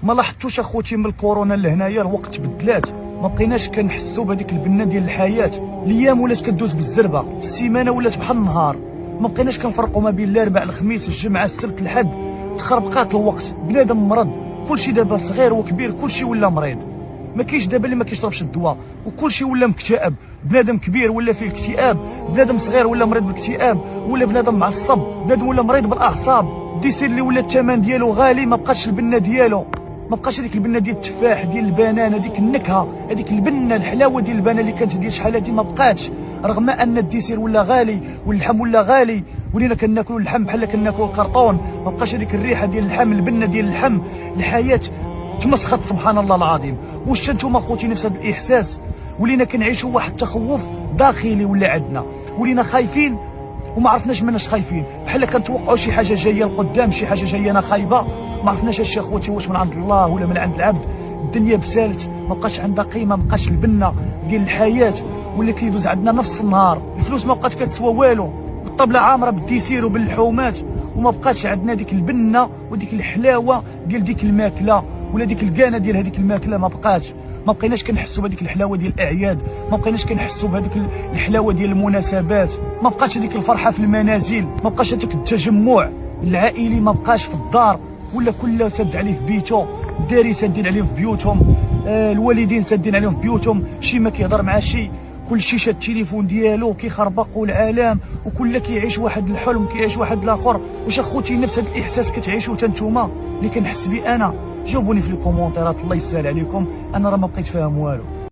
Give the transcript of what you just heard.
ما لاحظتوش اخوتي من الكورونا لهنايا الوقت تبدلات، ما بقيناش كنحسوا بهذيك البنه ديال الحياه. الايام ولات كدوز بالزربه، السيمانه ولات بحال النهار، ما بقيناش كنفرقوا ما بين الاربعاء الخميس الجمعه السبت الحد. تخربقات الوقت، بنادم مرض، كلشي دابا صغير وكبير كلشي ولا مريض. ما كاينش دابا اللي ما كيشربش الدواء، وكلشي ولا مكتئب. بنادم كبير ولا فيه اكتئاب، بنادم صغير ولا مريض بالاكتئاب، ولا بنادم معصب، بنادم ولا مريض بالاعصاب. الديسير اللي ولا الثمن ديالو غالي، ما بقاش البنه ديالو، ما بقاش هذيك البنه ديال التفاح ديال البنان، هذيك النكهه، هذيك البنه الحلاوه ديال البنان اللي كانت ديال شحال هادي ما بقاتش. رغم ان الديسير ولا غالي واللحم ولا غالي، ولينا كناكلوا اللحم بحال كناكلوا الكرطون، ما بقاش هذيك الريحه ديال اللحم، البنه ديال اللحم. الحياه تمسخت سبحان الله العظيم. واش نتوما خوتي نفس هذا الاحساس؟ ولينا كنعيشوا واحد التخوف داخلي ولا عندنا، ولينا خايفين وما عرفناش مناش خايفين، بحال كنتوقعوا شي حاجه جايه لقدام، شي حاجه جايه خايبه، ما عرفناش هادشي اخوتي واش من عند الله ولا من عند العبد. الدنيا بسالت، ما بقاش عندها قيمه، ما بقاش البنه ديال الحياه، واللي كيدوز عندنا نفس النهار. الفلوس ما بقات كتسوى والو، والطبله عامره بالديسير وباللحومات، وما بقاتش عندنا ديك البنه وديك الحلاوه ديال ديك الماكله، ولا ديك الكانه ديال هذيك الماكله ما بقاتش. ما بقيناش كنحسوا بهذيك الحلاوه ديال الاعياد، ما بقيناش كنحسوا بهذيك الحلاوه ديال المناسبات، ما بقاتش هذيك الفرحه في المنازل، ما بقاش هذاك التجمع العائلي، ما بقاش في الدار، ولا كل سد عليه في بيته، الداري سادين عليهم في بيوتهم، الوالدين سادين عليهم في بيوتهم، شي ما كيهضر مع شي، كل شي شاد التليفون ديالو كيخربق العالم، وكل كيعيش واحد الحلم كيعيش واحد الاخر. واش اخوتي نفس هذا الاحساس كتعيشوا حتى نتوما اللي كنحس بيه انا؟ جاوبوني في الكومونتيرات، الله يسهل عليكم، انا راه ما بقيت فاهم والو.